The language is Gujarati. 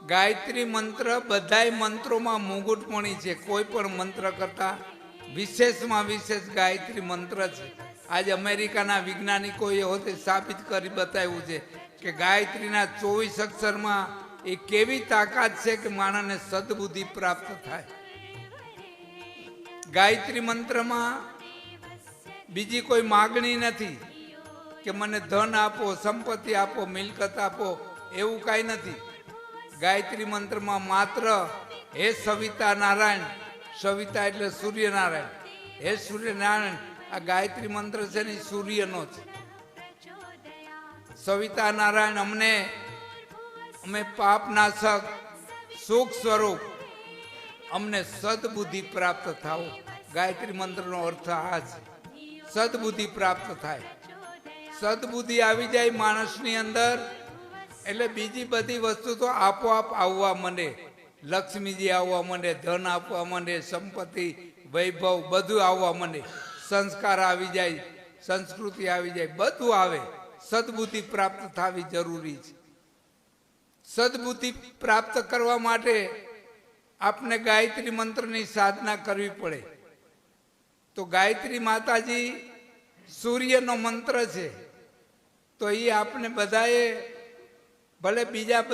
ગાયત્રી મંત્ર બધાય મંત્રોમાં મુગુટમણી છે। કોઈ પણ મંત્ર કરતા વિશેષમાં વિશેષ ગાયત્રી મંત્ર છે। આજે અમેરિકાના વૈજ્ઞાનિકોએ હોતે સાબિત કરી બતાવ્યું છે કે ગાયત્રીના 24 અક્ષરમાં એ કેવી તાકાત છે કે માણસને સદબુદ્ધિ પ્રાપ્ત થાય। ગાયત્રી મંત્રમાં બીજી કોઈ માગણી નથી કે મને ધન આપો, સંપત્તિ આપો, મિલકત આપો, એવું કાંઈ નથી। ગાયત્રી મંત્રમાં માત્ર હે સવિતા નારાયણ, સવિતા એટલે સૂર્યનારાયણ, હે સૂર્યનારાયણ, આ ગાયત્રી મંત્ર છે ને સૂર્યનો છે। સવિતા નારાયણ અમે પાપનાશક સુખ સ્વરૂપ અમને સદબુદ્ધિ પ્રાપ્ત થાઓ। ગાયત્રી મંત્રનો અર્થ આ છે, સદબુદ્ધિ પ્રાપ્ત થાય। સદબુદ્ધિ આવી જાય માણસની અંદર એટલે બીજી બધી વસ્તુ તો આપોઆપ આવવા માંડે। લક્ષ્મીજી આવવા માંડે, ધન આપવા માંડે, સંપત્તિ, વૈભવ બધું આવવા માંડે, સંસ્કાર આવી જાય, સંસ્કૃતિ આવી જાય, બધું આવે। સદબુદ્ધિ પ્રાપ્ત થવી જરૂરી છે। સદબુદ્ધિ પ્રાપ્ત કરવા માટે આપણે ગાયત્રી મંત્રની સાધના કરવી પડે। તો ગાયત્રી માતાજી સૂર્યનો મંત્ર છે, તો એ આપણે બધાએ ભલે બીજા